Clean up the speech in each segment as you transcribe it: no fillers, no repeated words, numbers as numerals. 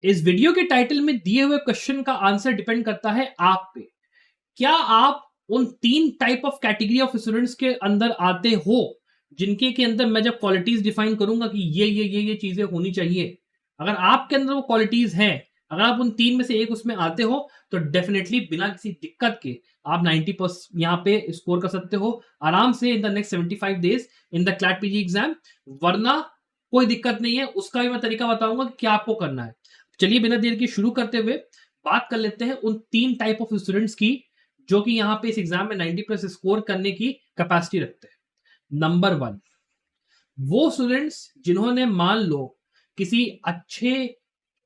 इस वीडियो के टाइटल में दिए हुए क्वेश्चन का आंसर डिपेंड करता है आप पे। क्या आप उन 3 type of category of students के अंदर आते हो, जिनके के अंदर मैं जब क्वालिटीज डिफाइन करूंगा कि ये चीजें होनी चाहिए, अगर आपके अंदर वो क्वालिटीज हैं, अगर आप उन 3 में से एक उसमें आते हो, तो डेफिनेटली बिना किसी दिक्कत के आप 90% यहाँ पे स्कोर कर सकते हो आराम से in the next 75 days in the CLAT PG exam. वरना कोई दिक्कत नहीं है, उसका भी मैं तरीका बताऊंगा कि क्या आपको करना है। चलिए बिना देर के शुरू करते हुए बात कर लेते हैं उन 3 टाइप ऑफ स्टूडेंट्स की जो कि यहां पे इस एग्जाम में 90+ स्कोर करने की कैपेसिटी रखते हैं। नंबर 1, वो स्टूडेंट्स जिन्होंने मान लो किसी अच्छे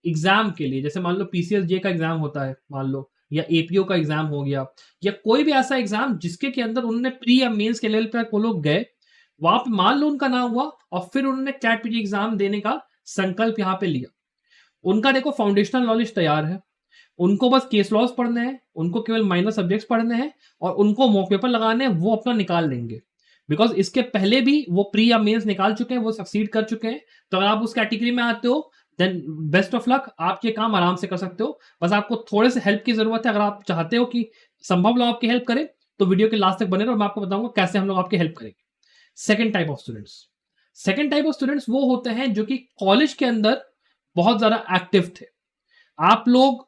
एग्जाम के लिए, जैसे मान लो पीसीएसजे का एग्जाम होता है मान लो, या एपीओ का एग्जाम हो गया, या कोई भी ऐसा एग्जाम जिसके के अंदर उन्होंने प्री या मेंस के लेवल पर वो लोग गए, वहां पे मान लो उनका ना हुआ और फिर उन्होंने कैट पीजी एग्जाम देने का संकल्प यहां पे लिया। उनका देखो फाउंडेशनल नॉलेज तैयार है, उनको बस केस लॉस पढ़ने हैं, उनको केवल माइनर सब्जेक्ट्स पढ़ने हैं और उनको मॉक पेपर लगाने हैं, वो अपना निकाल लेंगे। बिकॉज इसके पहले भी वो प्री या मेंस निकाल चुके हैं, वो सक्सीड कर चुके हैं। तो अगर आप उस कैटेगरी में आते हो देन बेस्ट ऑफ लक, आप ये काम आराम से कर सकते हो। बस आपको थोड़े से हेल्प की जरूरत है। अगर आप चाहते हो कि संभव लोग आपकी हेल्प करें तो वीडियो के लास्ट तक बने रहो, मैं आपको बताऊंगा कैसे हम लोग आपकी हेल्प करेंगे। Second type of students, second type of students वो होते हैं जो कि कॉलेज के अंदर बहुत ज्यादा एक्टिव थे। आप लोग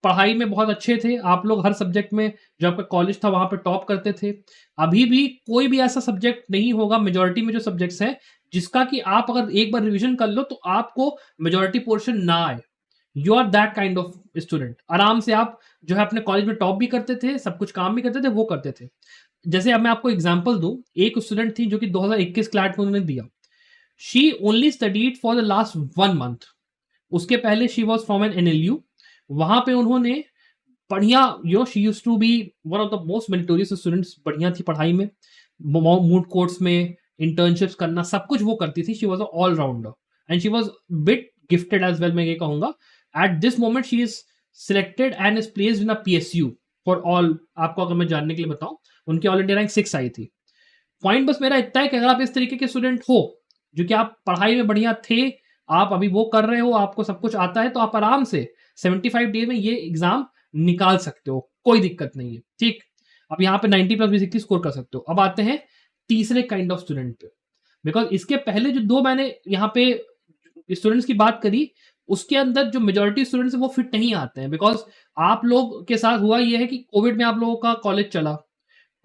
पढ़ाई में बहुत अच्छे थे, आप लोग हर सब्जेक्ट में जो आपका कॉलेज था वहां पे टॉप करते थे। अभी भी कोई भी ऐसा सब्जेक्ट नहीं होगा मेजॉरिटी में जो सब्जेक्ट्स हैं जिसका कि आप अगर एक बार रिवीजन कर लो तो आपको मेजॉरिटी पोर्शन ना आए। You are that kind of student. आराम से आप जो है अपने कॉलेज में टॉप भी करते थे, सब कुछ काम भी करते थे, वो करते थे। जैसे अब मैं आपको एग्जांपल दूं, एक स्टूडेंट थी जो कि 2021 क्लैट में उन्होंने दिया। She only studied for the last 1 month. उसके पहले she was from an NLU. वहां पे उन्होंने बढ़िया, she used to be one of the most meritorious students, बढ़िया थी पढ़ाई में, मूड कोर्ट्स में इंटर्नशिप्स करना, सब कुछ वो करती थी। She was all rounder and she was bit gifted as well, मैं ये कहूंगा। At this moment she is selected and is placed in a PSU for all. आपको अगर मैं जानने के लिए बताऊं, उनकी ऑल इंडिया रैंक 6 आई थी। पॉइंट बस मेरा इतना है कि अगर आप इस तरीके के स्टूडेंट हो जो कि आप पढ़ाई में बढ़िया थे, आप अभी वो कर रहे हो, आपको सब कुछ आता है, तो आप आराम से 75 डे में ये एग्जाम निकाल सकते हो, कोई दिक्कत नहीं है। ठीक, अब यहाँ पे 90+ बेसिकली स्कोर कर सकते हो। अब आते हैं तीसरे काइंड ऑफ स्टूडेंट पे। बिकॉज इसके पहले जो दो मैंने यहाँ पे स्टूडेंट्स की बात करी, उसके अंदर जो मेजोरिटी स्टूडेंट्स है वो फिट नहीं आते हैं। बिकॉज आप लोग के साथ हुआ ये है कि कोविड में आप लोगों का कॉलेज चला।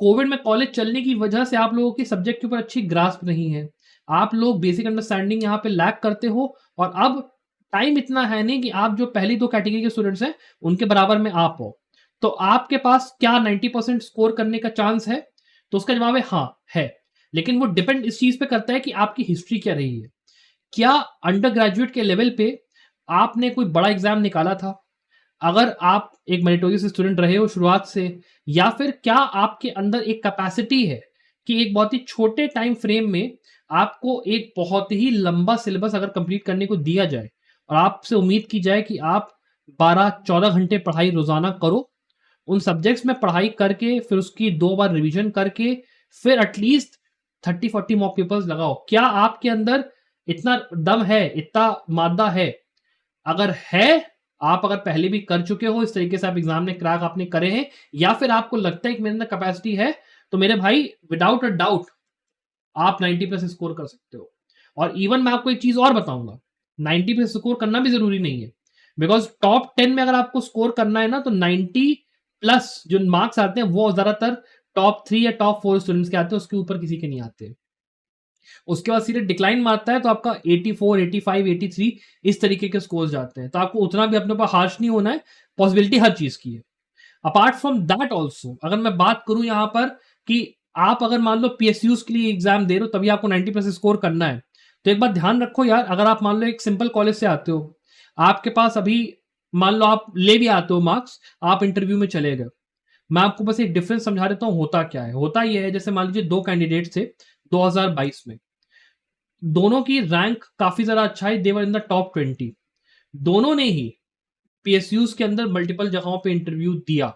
कोविड में कॉलेज चलने की वजह से आप लोगों की सब्जेक्ट के ऊपर अच्छी ग्रास्प नहीं है, आप लोग बेसिक अंडरस्टैंडिंग यहाँ पे लैक करते हो। और अब टाइम इतना है नहीं कि आप जो पहली 2 कैटेगरी के स्टूडेंट्स हैं उनके बराबर में आप हो। तो आपके पास क्या 90% स्कोर करने का चांस है? तो उसका जवाब है हाँ, है। लेकिन वो डिपेंड इस चीज पे करता है कि आपकी हिस्ट्री क्या रही है। क्या अंडर ग्रेजुएट के लेवल पे आपने कोई बड़ा एग्जाम निकाला था, अगर आप एक मेरिटोरियस स्टूडेंट रहे हो शुरुआत से, या फिर क्या आपके अंदर एक कैपेसिटी है कि एक बहुत ही छोटे टाइम फ्रेम में आपको एक बहुत ही लंबा सिलेबस अगर कंप्लीट करने को दिया जाए और आपसे उम्मीद की जाए कि आप 12-14 घंटे पढ़ाई रोजाना करो, उन सब्जेक्ट्स में पढ़ाई करके फिर उसकी 2 बार रिवीजन करके फिर एटलीस्ट 30-40 मॉक पेपर्स लगाओ। क्या आपके अंदर इतना दम है, इतना मादा है? अगर है, आप अगर पहले भी कर चुके हो इस तरीके से, आप एग्जाम में क्रैक आपने करे हैं, या फिर आपको लगता है कि मेरे अंदर कैपेसिटी है, तो मेरे भाई विदाउट अ डाउट आप 90+ स्कोर कर सकते हो। और इवन मैं आपको एक चीज और बताऊंगा, 90+ स्कोर करना भी जरूरी नहीं है। बिकॉज टॉप 10 में अगर आपको स्कोर करना है ना, तो 90+ जो मार्क्स आते हैं वो ज्यादातर टॉप 3 या टॉप 4 स्टूडेंट्स के आते हैं, उसके ऊपर किसी के नहीं आते। उसके बाद सीधे डिक्लाइन मारता है तो आपका 84, 85, 83 इस तरीके के स्कोर्स जाते हैं। तो आपको उतना भी अपने ऊपर हार्श नहीं होना है, पॉसिबिलिटी हर चीज की है। अपार्ट फ्रॉम दैट ऑल्सो, अगर मैं बात करूं यहां पर कि आप अगर मान लो पीएसयूज के लिए एग्जाम दे रहे हो तभी आपको 90+ स्कोर करना है, तो एक बात ध्यान रखो यार, अगर आप मान लो एक सिंपल कॉलेज से आते हो, आपके पास अभी मान लो आप ले भी आते हो मार्क्स, आप इंटरव्यू में चले गए, मैं आपको बस एक डिफरेंस समझा देता हूं होता क्या है। होता यह है, जैसे मान लीजिए 2 कैंडिडेट थे 2022 में, दोनों की रैंक काफी ज्यादा अच्छा है, देवर इन द टॉप 20। दोनों ने ही पीएसयूज के अंदर मल्टीपल जगहों पे इंटरव्यू दिया,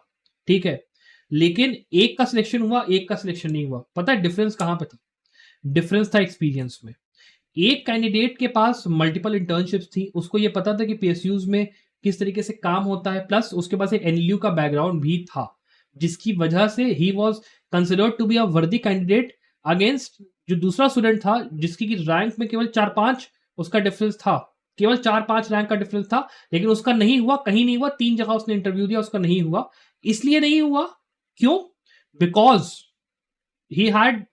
ठीक है, लेकिन एक का सिलेक्शन हुआ, एक का सिलेक्शन नहीं हुआ। पता है डिफरेंस कहां पे था? डिफरेंस था एक्सपीरियंस में। एक कैंडिडेट के पास मल्टीपल इंटर्नशिप्स थी, उसको ये पता था कि पीएसयूज में किस तरीके से काम होता है, प्लस उसके पास एक एनएलयू का बैकग्राउंड भी था, जिसकी वजह से ही was considered to be a worthy candidate against जो दूसरा स्टूडेंट था, जिसकी की रैंक में केवल 4-5 उसका डिफरेंस था, केवल 4-5 रैंक का डिफरेंस था, लेकिन उसका नहीं हुआ, कहीं नहीं हुआ, 3 जगह उसने इंटरव्यू दिया, उसका नहीं हुआ। इसलिए नहीं हुआ, क्यों? बिकॉज़ ही हैड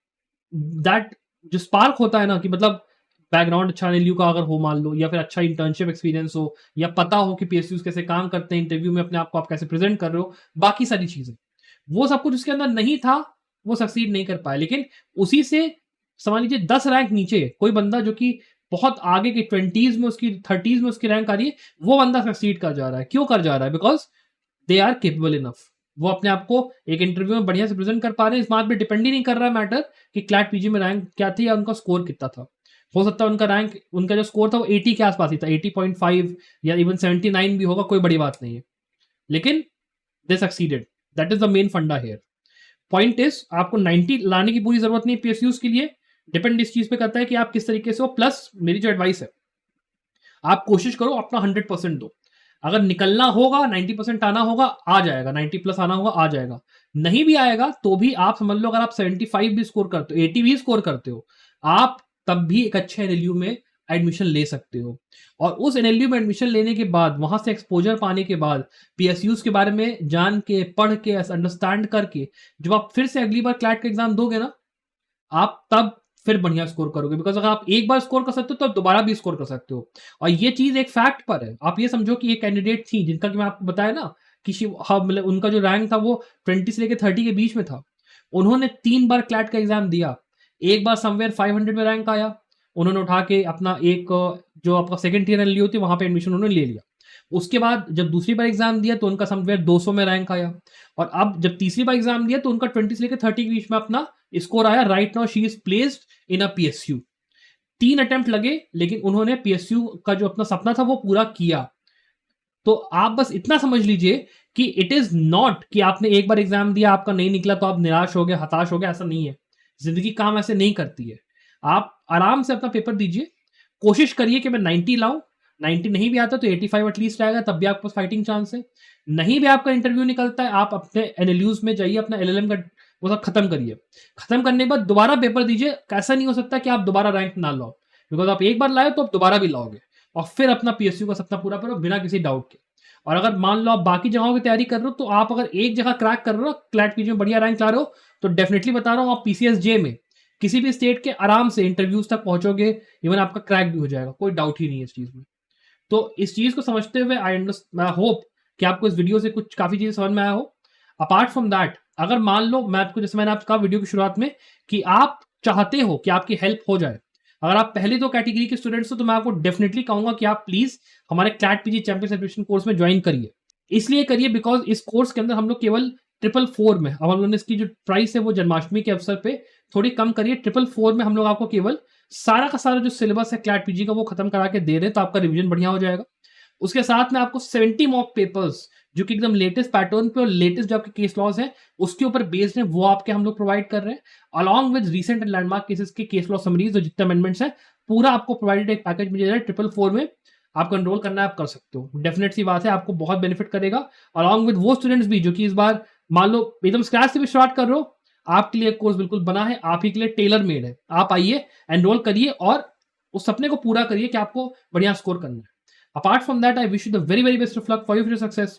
दैट जो स्पार्क होता है ना, कि मतलब बैकग्राउंड अच्छा एनएलयू का अगर हो मान लो, या फिर अच्छा इंटर्नशिप एक्सपीरियंस हो, या पता हो कि पीएसयूज कैसे काम करते हैं, इंटरव्यू में अपने आप को आप कैसे प्रेजेंट कर रहे हो, बाकी सारी चीजें, वो सब कुछ उसके अंदर नहीं था, वो सक्सीड नहीं कर पाया। लेकिन उसी से समझ लीजिए 10 रैंक नीचे कोई बंदा जो कि बहुत आगे के 20s में उसकी 30s में उसकी रैंक आ रही है, वो बंदा सक्सीड कर जा रहा है। क्यों कर जा रहा है? Because they are capable enough. वो अपने आप को एक इंटरव्यू में बढ़िया से प्रेजेंट कर पा रहे हैं। इस बात पे डिपेंड ही नहीं कर रहा है मैटर कि क्लैट पीजी में रैंक क्या थी या उनका स्कोर कितना था। हो सकता है उनका रैंक, उनका जो स्कोर था वो 80 के आसपास ही था, 80.5 या इवन 79 भी होगा, कोई बड़ी बात नहीं है, लेकिन दे succeeded. That is the main फंडा हेयर। पॉइंट इज आपको 90 लाने की पूरी जरूरत नहीं पीएसयूज के लिए, डिपेंड इस चीज पे करता है कि आप किस तरीके से हो। प्लस मेरी जो एडवाइस है, आप कोशिश करो अपना 100% दो। अगर निकलना होगा 90% आना होगा, आ जाएगा, 90 प्लस आना होगा, आ जाएगा। नहीं भी आएगा तो भी आप समझ लो, अगर आप 75 भी स्कोर करते हो, 80 भी स्कोर करते हो, आप तब भी एक अच्छे एनएलयू में एडमिशन ले सकते हो। और उस एनएलयू में एडमिशन लेने के बाद, वहां से एक्सपोजर पाने के बाद, पीएसयूज के बारे में जान के, पढ़ के, अंडरस्टैंड करके, जब आप फिर से अगली बार क्लैट का एग्जाम दोगे ना, आप तब फिर बढ़िया स्कोर करोगे। बिकॉज अगर आप एक बार स्कोर कर सकते हो तो आप दोबारा भी स्कोर कर सकते हो। और ये चीज एक फैक्ट पर है। आप ये समझो कि ये कैंडिडेट थी जिनका कि मैं आपको बताया ना कि हाँ, मतलब उनका जो रैंक था वो 20 से लेकर 30 के बीच में था। उन्होंने 3 बार क्लैट का एग्जाम दिया। एक बार समवेयर 500 में रैंक आया, उन्होंने उठा के अपना एक जो आपका सेकंड ईयर एनएलयू थी वहां पे एडमिशन उन्होंने ले लिया। उसके बाद जब दूसरी बार एग्जाम दिया तो उनका समवेयर 200 में रैंक आया। और अब जब तीसरी बार एग्जाम दिया तो उनका 20 से लेकर 30 के बीच में अपना स्कोर आया। Right now she is placed in a PSU. 3 attempt लगे, लेकिन उन्होंने पीएसयू का जो अपना सपना था वो पूरा किया। तो आप बस इतना समझ लीजिए कि इट इज नॉट कि आपने एक बार एग्जाम दिया, आपका नहीं निकला तो आप निराश हो गए, हताश हो गए, ऐसा नहीं है। जिंदगी काम ऐसे नहीं करती है। आप आराम से अपना पेपर दीजिए, कोशिश करिए कि मैं 90 लाऊं। 90 नहीं भी आता तो 85 एटलीस्ट आएगा, तब भी आपके पास फाइटिंग चांस है। नहीं भी आपका इंटरव्यू निकलता है, आप अपने एनएलयूज में जाइए, अपना एलएलएम का वो सब खत्म करिए। खत्म करने के बाद दोबारा पेपर दीजिए। ऐसा नहीं हो सकता कि आप दोबारा रैंक ना लाओ, बिकॉज आप एक बार लाए तो आप दोबारा भी लाओगे। और फिर अपना पीएसयू का सपना पूरा करो बिना किसी डाउट के। और अगर मान लो आप बाकी जगहों की तैयारी कर रहे हो, तो आप अगर एक जगह क्रैक कर रहे हो, क्लैट पीजी में बढ़िया रैंक ला रहे हो, तो डेफिनेटली बता रहा हूँ आप पीसीएस जे में किसी भी स्टेट के आराम से इंटरव्यूज तक पहुंचोगे। इवन आपका क्रैक भी हो जाएगा, कोई डाउट ही नहीं है इस चीज में। तो इस चीज को समझते हुए आई होप कि आपको इस वीडियो से कुछ काफी चीजें समझ में आया हो। अपार्ट फ्रॉम दैट, अगर मान लो मैं आपको, जैसे मैंने आपको कहा वीडियो की शुरुआत में, कि आप चाहते हो कि आपकी हेल्प हो जाए, अगर आप पहली 2 कैटेगरी के स्टूडेंट्स हो, तो मैं आपको डेफिनेटली कहूंगा कि आप प्लीज हमारे CLAT PG champions admission course में ज्वाइन करिए। इसलिए करिए बिकॉज इस कोर्स के अंदर हम लोग केवल 444 में, अब हम लोगों ने इसकी जो प्राइस है वो जन्माष्टमी के अवसर पे थोड़ी कम करिए। 444 में हम लोग आपको केवल सारा का सारा जो सिलेबस है क्लैट पीजी का वो खत्म करा के दे रहे हैं, तो आपका रिवीजन बढ़िया हो जाएगा। उसके साथ में आपको 70 मॉक पेपर्स जो कि एकदम लेटेस्ट पैटर्न पे और लेटेस्ट जो आपके केस लॉज हैं उसके ऊपर बेस्ड है, वो आपके हम लोग प्रोवाइड कर रहे हैं, along with recent and landmark cases के केस लॉ समरीज, जितने अमेंडमेंट्स हैं पूरा आपको प्रोवाइडेड एक पैकेज मिल जाएगा। 444 में आपको एनरोल करना है, आप कर सकते हो। डेफिनेट सी बात है, आपको बहुत बेनिफिट करेगा। अलॉन्ग विद वो स्टूडेंट्स भी जो कि इस बार मान लो एकदम स्क्रैच से भी स्टार्ट कर रहे हो, आपके लिए कोर्स बिल्कुल बना है, आप ही के लिए टेलर मेड है। आप आइए, एनरोल करिए और उस सपने को पूरा करिए कि आपको बढ़िया स्कोर करना है। Apart from that, I wish you the very, very best of luck for your future success.